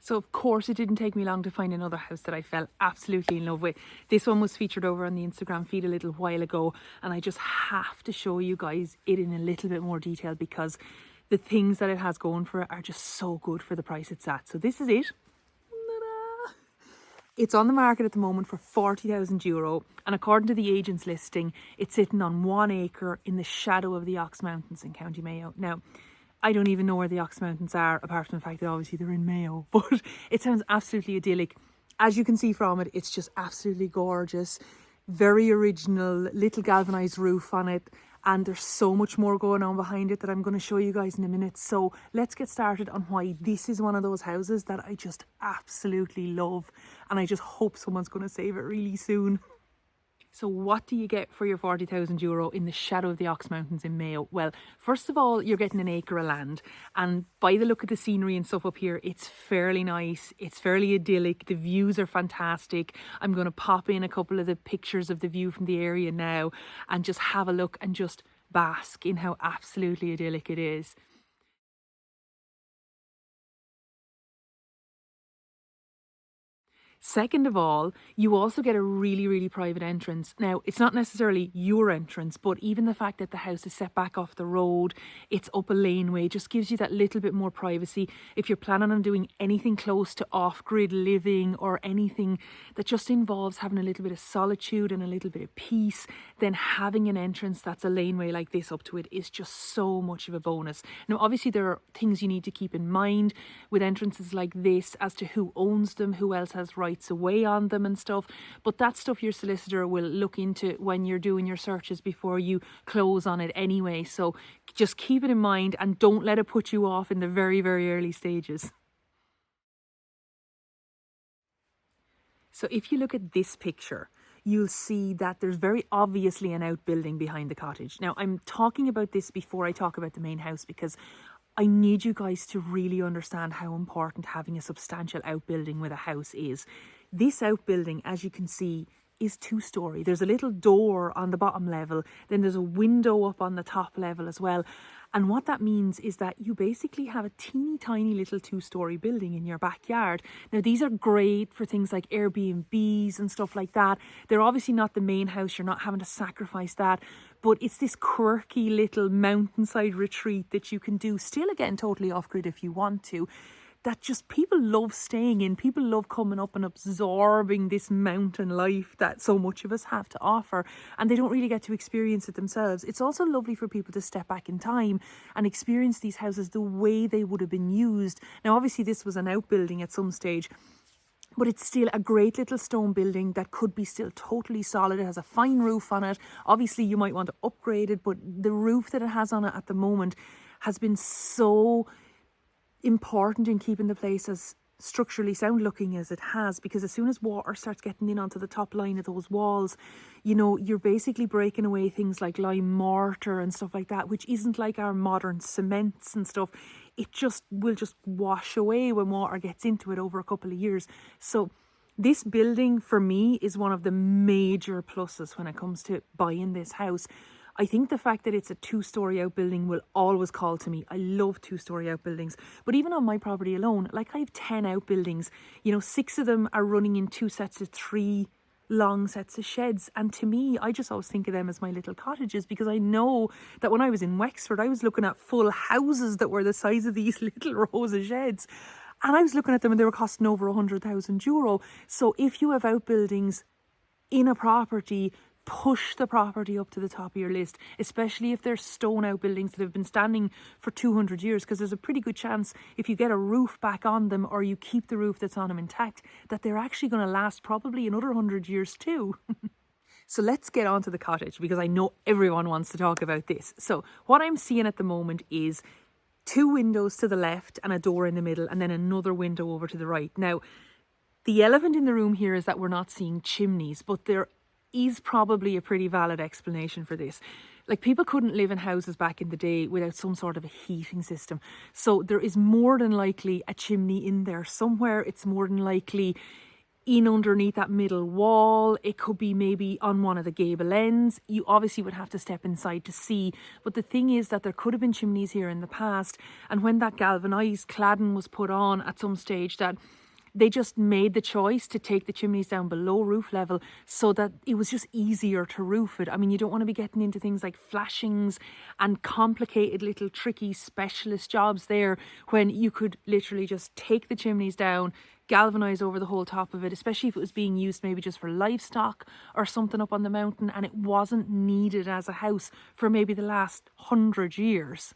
So of course it didn't take me long to find another house that I fell absolutely in love with. This one was featured over on the Instagram feed a little while ago, and I just have to show you guys it in a little bit more detail because the things that it has going for it are just so good for the price it's at. So this is it. Ta-da! It's on the market at the moment for €40,000, and according to the agent's listing, it's sitting on 1 acre in the shadow of the Ox Mountains in County Mayo. Now, I don't even know where the Ox Mountains are, apart from the fact that obviously they're in Mayo, but it sounds absolutely idyllic. As you can see from it, it's just absolutely gorgeous. Very original, little galvanised roof on it, and there's so much more going on behind it that I'm going to show you guys in a minute. So let's get started on why this is one of those houses that I just absolutely love, and I just hope someone's going to save it really soon. So what do you get for your €40,000 in the shadow of the Ox Mountains in Mayo? Well, first of all, you're getting an acre of land. And by the look of the scenery and stuff up here, it's fairly nice. It's fairly idyllic. The views are fantastic. I'm going to pop in a couple of the pictures of the view from the area now and just have a look and just bask in how absolutely idyllic it is. Second of all, you also get a really, really private entrance. Now, it's not necessarily your entrance, but even the fact that the house is set back off the road, it's up a laneway, just gives you that little bit more privacy. If you're planning on doing anything close to off-grid living or anything that just involves having a little bit of solitude and a little bit of peace, then having an entrance that's a laneway like this up to it is just so much of a bonus. Now, obviously, there are things you need to keep in mind with entrances like this as to who owns them, who else has rights away on them and stuff, but that stuff your solicitor will look into when you're doing your searches before you close on it anyway. So just keep it in mind and don't let it put you off in the very, very early stages. So if you look at this picture, you'll see that there's very obviously an outbuilding behind the cottage. Now, I'm talking about this before I talk about the main house because I need you guys to really understand how important having a substantial outbuilding with a house is. This outbuilding, as you can see, is 2-storey. There's a little door on the bottom level, then there's a window up on the top level as well. And what that means is that you basically have a teeny tiny little 2-storey building in your backyard. Now, these are great for things like Airbnbs and stuff like that. They're obviously not the main house. You're not having to sacrifice that. But it's this quirky little mountainside retreat that you can do, still again, totally off-grid if you want to, that just people love staying in. People love coming up and absorbing this mountain life that so much of us have to offer, and they don't really get to experience it themselves. It's also lovely for people to step back in time and experience these houses the way they would have been used. Now, obviously this was an outbuilding at some stage, but it's still a great little stone building that could be still totally solid. It has a fine roof on it. Obviously you might want to upgrade it, but the roof that it has on it at the moment has been so important in keeping the place as structurally sound looking as it has, because as soon as water starts getting in onto the top line of those walls, you know, you're basically breaking away things like lime mortar and stuff like that, which isn't like our modern cements and stuff. It just will just wash away when water gets into it over a couple of years. So this building for me is one of the major pluses when it comes to buying this house. I think the fact that it's a 2-storey outbuilding will always call to me. I love 2-storey outbuildings. But even on my property alone, like I have 10 outbuildings, you know, 6 of them are running in 2 sets of 3 long sets of sheds. And to me, I just always think of them as my little cottages, because I know that when I was in Wexford, I was looking at full houses that were the size of these little rows of sheds. And I was looking at them and they were costing over €100,000. So if you have outbuildings in a property, push the property up to the top of your list, especially if they're stone outbuildings that have been standing for 200 years, because there's a pretty good chance if you get a roof back on them or you keep the roof that's on them intact, that they're actually going to last probably another 100 years too. So let's get on to the cottage, because I know everyone wants to talk about this. So what I'm seeing at the moment is 2 windows to the left and a door in the middle, and then another window over to the right. Now, the elephant in the room here is that we're not seeing chimneys, but there is probably a pretty valid explanation for this. Like, people couldn't live in houses back in the day without some sort of a heating system. So there is more than likely a chimney in there somewhere. It's more than likely in underneath that middle wall. It could be maybe on one of the gable ends. You obviously would have to step inside to see. But the thing is that there could have been chimneys here in the past. And when that galvanised cladding was put on at some stage, that they just made the choice to take the chimneys down below roof level so that it was just easier to roof it. I mean, you don't want to be getting into things like flashings and complicated little tricky specialist jobs there, when you could literally just take the chimneys down, galvanise over the whole top of it, especially if it was being used maybe just for livestock or something up on the mountain and it wasn't needed as a house for maybe the last 100 years.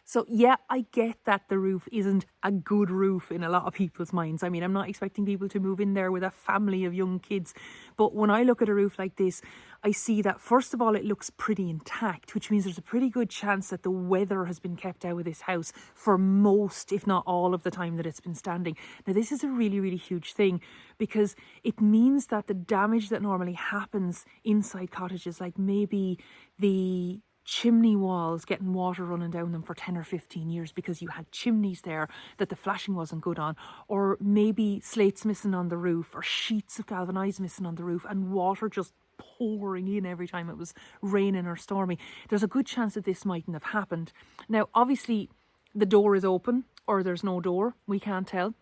So yeah, I get that the roof isn't a good roof in a lot of people's minds. I mean, I'm not expecting people to move in there with a family of young kids. But when I look at a roof like this, I see that first of all, it looks pretty intact, which means there's a pretty good chance that the weather has been kept out of this house for most, if not all of the time that it's been standing. Now, this is a really, really huge thing because it means that the damage that normally happens inside cottages, like maybe the chimney walls getting water running down them for 10 or 15 years because you had chimneys there that the flashing wasn't good on, or maybe slates missing on the roof or sheets of galvanised missing on the roof and water just pouring in every time it was raining or stormy. There's a good chance that this mightn't have happened. Now, obviously, the door is open or there's no door. We can't tell.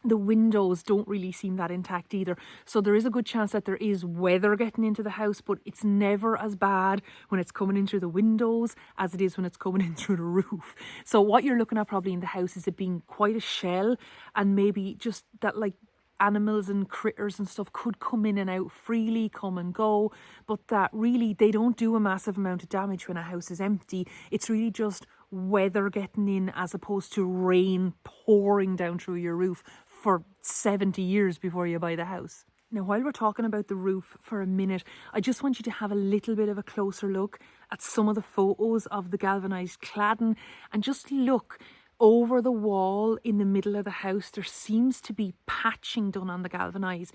The windows don't really seem that intact either. So there is a good chance that there is weather getting into the house, but it's never as bad when it's coming in through the windows as it is when it's coming in through the roof. So what you're looking at probably in the house is it being quite a shell, and maybe just that like animals and critters and stuff could come in and out freely, come and go, but that really they don't do a massive amount of damage when a house is empty. It's really just weather getting in as opposed to rain pouring down through your roof for 70 years before you buy the house. Now, while we're talking about the roof for a minute, I just want you to have a little bit of a closer look at some of the photos of the galvanised cladding and just look over the wall in the middle of the house. There seems to be patching done on the galvanised.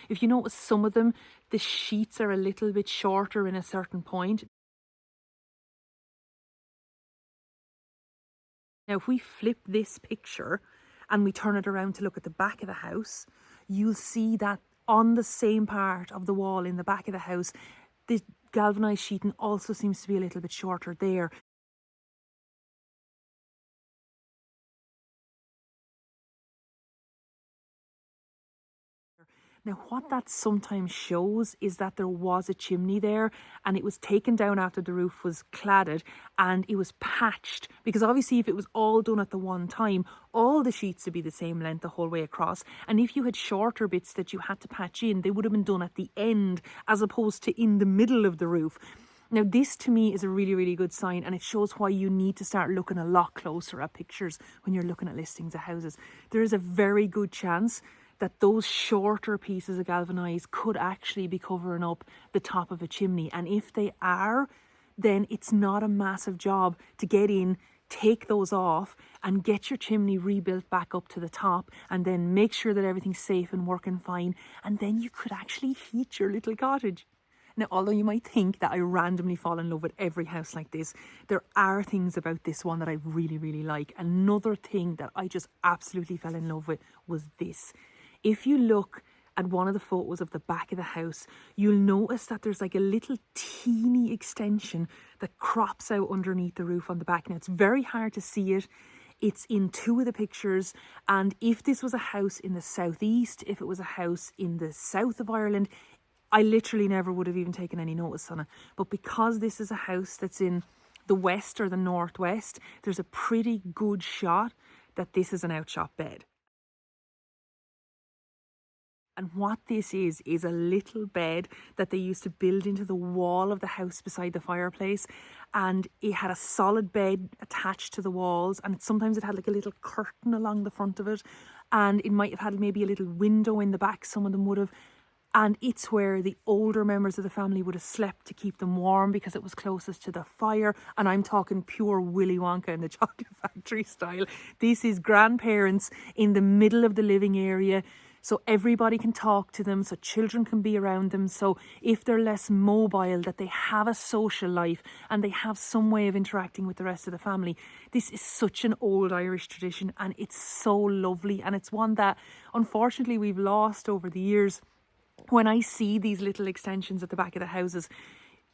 If you notice, some of them, the sheets are a little bit shorter in a certain point. Now, if we flip this picture and we turn it around to look at the back of the house, you'll see that on the same part of the wall in the back of the house, the galvanised sheeting also seems to be a little bit shorter there. Now, what that sometimes shows is that there was a chimney there and it was taken down after the roof was cladded and it was patched, because obviously if it was all done at the one time, all the sheets would be the same length the whole way across. And if you had shorter bits that you had to patch in, they would have been done at the end as opposed to in the middle of the roof. Now, this to me is a really, really good sign, and it shows why you need to start looking a lot closer at pictures when you're looking at listings of houses. There is a very good chance that those shorter pieces of galvanised could actually be covering up the top of a chimney. And if they are, then it's not a massive job to get in, take those off and get your chimney rebuilt back up to the top, and then make sure that everything's safe and working fine. And then you could actually heat your little cottage. Now, although you might think that I randomly fall in love with every house like this, there are things about this one that I really, really like. Another thing that I just absolutely fell in love with was this. If you look at one of the photos of the back of the house, you'll notice that there's like a little teeny extension that crops out underneath the roof on the back. Now, it's very hard to see it. It's in two of the pictures. And if this was a house in the southeast, if it was a house in the south of Ireland, I literally never would have even taken any notice on it. But because this is a house that's in the west or the northwest, there's a pretty good shot that this is an outshot bed. And what this is a little bed that they used to build into the wall of the house beside the fireplace. And it had a solid bed attached to the walls. And sometimes it had like a little curtain along the front of it. And it might have had maybe a little window in the back. Some of them would have. And it's where the older members of the family would have slept to keep them warm because it was closest to the fire. And I'm talking pure Willy Wonka in the Chocolate Factory style. This is grandparents in the middle of the living area, so everybody can talk to them, so children can be around them. So if they're less mobile, that they have a social life and they have some way of interacting with the rest of the family. This is such an old Irish tradition, and it's so lovely, and it's one that unfortunately we've lost over the years. When I see these little extensions at the back of the houses,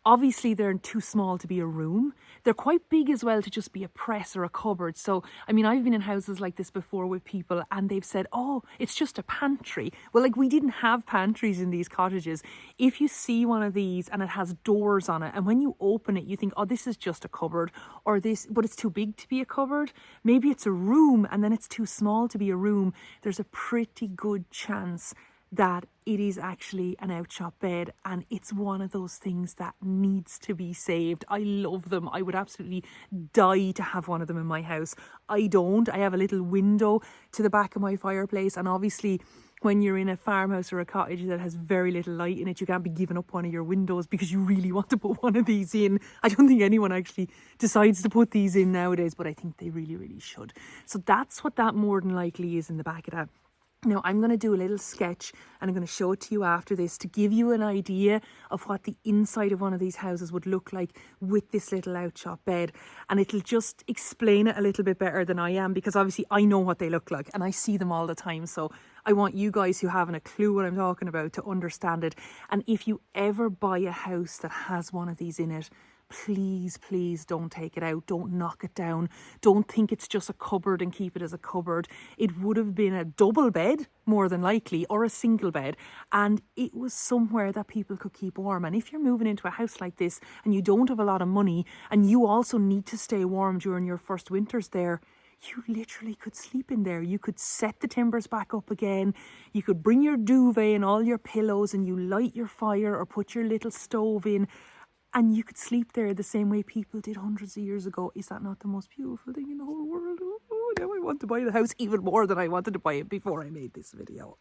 obviously they're too small to be a room. They're quite big as well to just be a press or a cupboard. So, I mean, I've been in houses like this before with people and they've said, oh, it's just a pantry. Well, like, we didn't have pantries in these cottages. If you see one of these and it has doors on it, and when you open it, you think, oh, this is just a cupboard, or this, but it's too big to be a cupboard. Maybe it's a room and then it's too small to be a room. There's a pretty good chance that it is actually an outshot bed, and it's one of those things that needs to be saved. I love them. I would absolutely die to have one of them in my house. I don't. I have a little window to the back of my fireplace, and obviously when you're in a farmhouse or a cottage that has very little light in it, you can't be giving up one of your windows because you really want to put one of these in. I don't think anyone actually decides to put these in nowadays, but I think they really, really should. So that's what that more than likely is in the back of that. Now, I'm going to do a little sketch and I'm going to show it to you after this to give you an idea of what the inside of one of these houses would look like with this little outshot bed. And it'll just explain it a little bit better than I am, because obviously I know what they look like and I see them all the time. So I want you guys who haven't a clue what I'm talking about to understand it. And if you ever buy a house that has one of these in it, please, please don't take it out. Don't knock it down. Don't think it's just a cupboard and keep it as a cupboard. It would have been a double bed, more than likely, or a single bed. And it was somewhere that people could keep warm. And if you're moving into a house like this and you don't have a lot of money and you also need to stay warm during your first winters there, you literally could sleep in there. You could set the timbers back up again. You could bring your duvet and all your pillows and you light your fire or put your little stove in. And you could sleep there the same way people did hundreds of years ago. Is that not the most beautiful thing in the whole world? Oh, now I want to buy the house even more than I wanted to buy it before I made this video.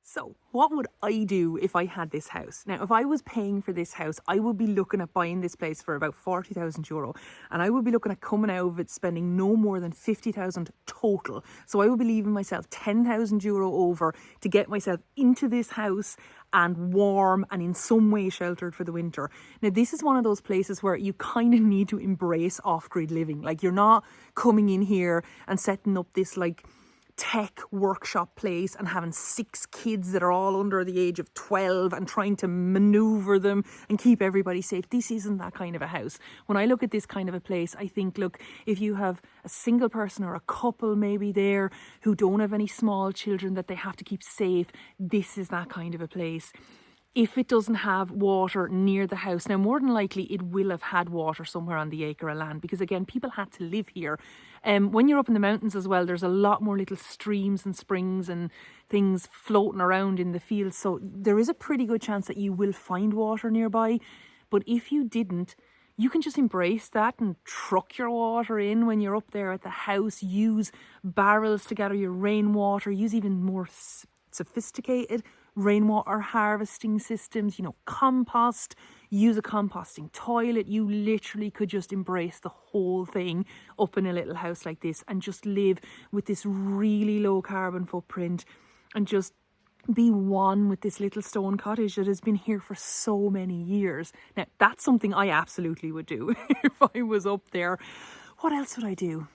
So what would I do if I had this house? Now, if I was paying for this house, I would be looking at buying this place for about €40,000, and I would be looking at coming out of it spending no more than 50,000 total. So I would be leaving myself €10,000 over to get myself into this house and warm and in some way sheltered for the winter. Now, this is one of those places where you kind of need to embrace off-grid living. Like, you're not coming in here and setting up this like tech workshop place and having 6 kids that are all under the age of 12 and trying to maneuver them and keep everybody safe. This isn't that kind of a house. When I look at this kind of a place, I think, look, if you have a single person or a couple maybe there who don't have any small children that they have to keep safe, this is that kind of a place. If it doesn't have water near the house, now more than likely it will have had water somewhere on the acre of land, because again, people had to live here. When you're up in the mountains as well, there's a lot more little streams and springs and things floating around in the fields. So there is a pretty good chance that you will find water nearby. But if you didn't, you can just embrace that and truck your water in when you're up there at the house. Use barrels to gather your rainwater. Use even more sophisticated rainwater harvesting systems, compost, use a composting toilet. You literally could just embrace the whole thing up in a little house like this and just live with this really low carbon footprint and just be one with this little stone cottage that has been here for so many years. Now, that's something I absolutely would do if I was up there. What else would I do?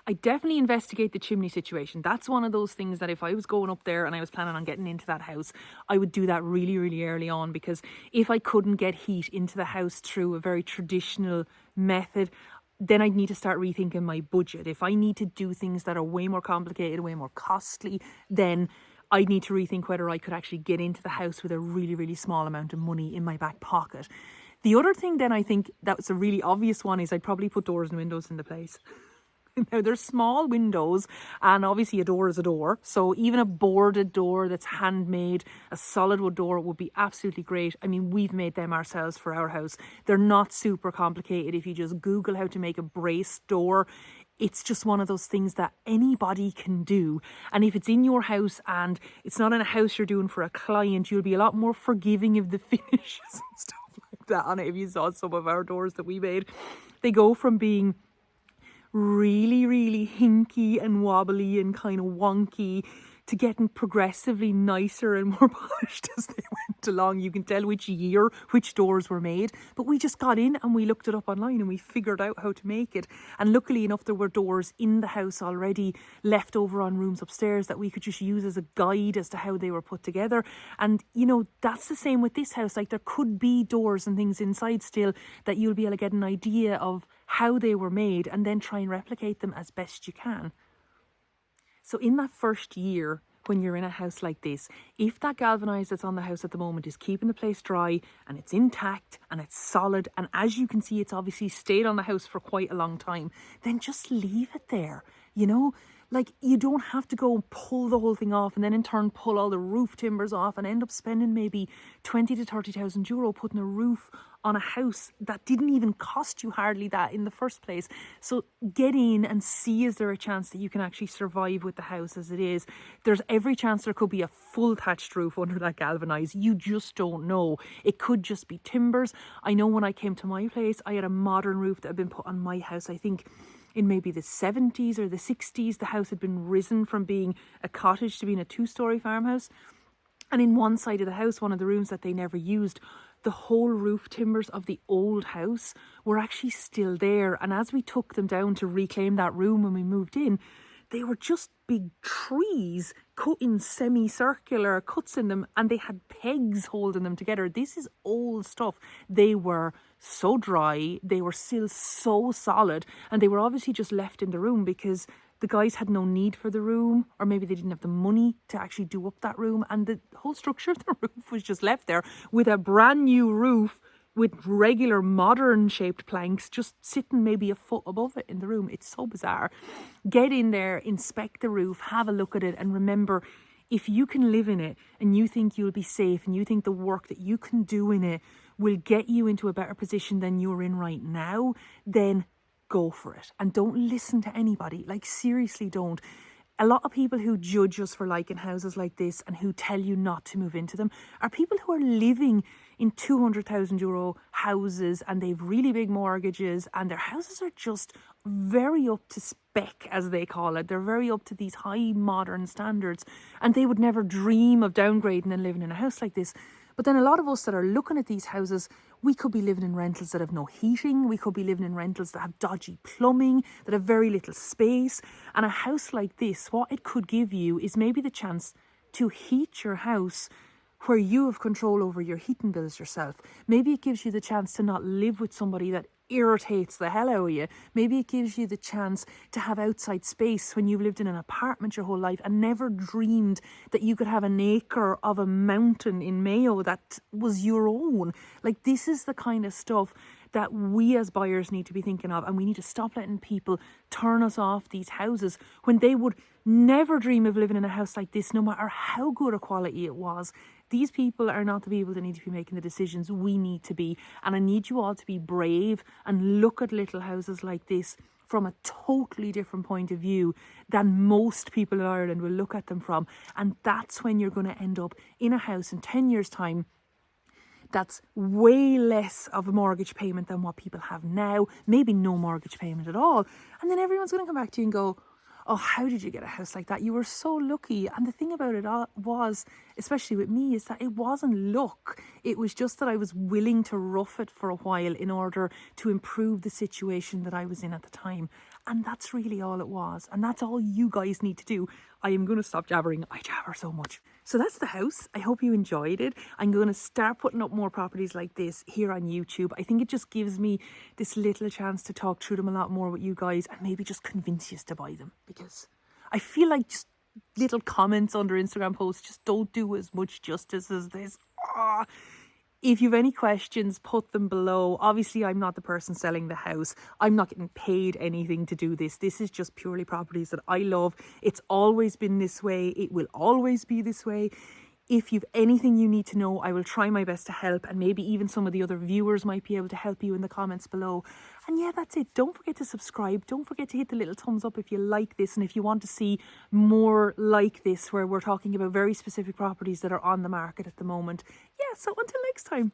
I definitely investigate the chimney situation. That's one of those things that if I was going up there and I was planning on getting into that house, I would do that really, really early on, because if I couldn't get heat into the house through a very traditional method, then I'd need to start rethinking my budget. If I need to do things that are way more complicated, way more costly, then I'd need to rethink whether I could actually get into the house with a really, really small amount of money in my back pocket. The other thing then, I think that's a really obvious one, is I'd probably put doors and windows in the place. Now, there's small windows, and obviously a door is a door. So even a boarded door that's handmade, a solid wood door, would be absolutely great. I mean, we've made them ourselves for our house. They're not super complicated. If you just Google how to make a braced door, it's just one of those things that anybody can do. And if it's in your house and it's not in a house you're doing for a client, you'll be a lot more forgiving of the finishes and stuff like that on it if you saw some of our doors that we made. They go from being really, really hinky and wobbly and kind of wonky to getting progressively nicer and more polished as they went along. You can tell which year which doors were made, but we just got in and we looked it up online and we figured out how to make it. And luckily enough, there were doors in the house already left over on rooms upstairs that we could just use as a guide as to how they were put together. And you know, that's the same with this house. Like, there could be doors and things inside still that you'll be able to get an idea of how they were made and then try and replicate them as best you can. So in that first year, when you're in a house like this, if that galvanized that's on the house at the moment is keeping the place dry and it's intact and it's solid, and as you can see, it's obviously stayed on the house for quite a long time, then just leave it there. You know, like, you don't have to go and pull the whole thing off and then in turn pull all the roof timbers off and end up spending maybe 20 to 30,000 euro putting a roof on a house that didn't even cost you hardly that in the first place. So get in and see, is there a chance that you can actually survive with the house as it is? There's every chance there could be a full thatched roof under that galvanized. You just don't know. It could just be timbers. I know when I came to my place, I had a modern roof that had been put on my house, I think in maybe the 70s or the 60s. The house had been risen from being a cottage to being a 2-story farmhouse. And in one side of the house, one of the rooms that they never used, the whole roof timbers of the old house were actually still there. And as we took them down to reclaim that room when we moved in, they were just big trees cut in semicircular cuts in them, and they had pegs holding them together. This is old stuff. They were so dry, they were still so solid, and they were obviously just left in the room because the guys had no need for the room, or maybe they didn't have the money to actually do up that room, and the whole structure of the roof was just left there with a brand new roof with regular modern shaped planks just sitting maybe a foot above it in the room. It's so bizarre. Get in there, inspect the roof, have a look at it, and remember, if you can live in it and you think you'll be safe and you think the work that you can do in it will get you into a better position than you're in right now, then go for it. And don't listen to anybody. Like, seriously, don't. A lot of people who judge us for liking houses like this and who tell you not to move into them are people who are living in 200,000 euro houses and they've really big mortgages and their houses are just very up to spec, as they call it. They're very up to these high modern standards and they would never dream of downgrading and living in a house like this. But then a lot of us that are looking at these houses, we could be living in rentals that have no heating. We could be living in rentals that have dodgy plumbing, that have very little space. And a house like this, what it could give you is maybe the chance to heat your house where you have control over your heating bills yourself. Maybe it gives you the chance to not live with somebody that irritates the hell out of you. Maybe it gives you the chance to have outside space when you've lived in an apartment your whole life and never dreamed that you could have an acre of a mountain in Mayo that was your own. Like, this is the kind of stuff that we as buyers need to be thinking of, and we need to stop letting people turn us off these houses when they would never dream of living in a house like this, no matter how good a quality it was. These people are not the people that need to be making the decisions. We need to be. And I need you all to be brave and look at little houses like this from a totally different point of view than most people in Ireland will look at them from. And that's when you're going to end up in a house in 10 years' time that's way less of a mortgage payment than what people have now. Maybe no mortgage payment at all. And then everyone's going to come back to you and go, oh, how did you get a house like that? You were so lucky. And the thing about it was, especially with me, is that it wasn't luck. It was just that I was willing to rough it for a while in order to improve the situation that I was in at the time. And that's really all it was. And that's all you guys need to do. I am going to stop jabbering. I jabber so much. So that's the house. I hope you enjoyed it. I'm going to start putting up more properties like this here on YouTube. I think it just gives me this little chance to talk through them a lot more with you guys and maybe just convince you to buy them, because I feel like just little comments under Instagram posts just don't do as much justice as this. If you have any questions, put them below. Obviously, I'm not the person selling the house. I'm not getting paid anything to do this. This is just purely properties that I love. It's always been this way. It will always be this way. If you've anything you need to know, I will try my best to help, and maybe even some of the other viewers might be able to help you in the comments below. And yeah, that's it. Don't forget to subscribe. Don't forget to hit the little thumbs up if you like this and if you want to see more like this, where we're talking about very specific properties that are on the market at the moment. Yeah, so until next time.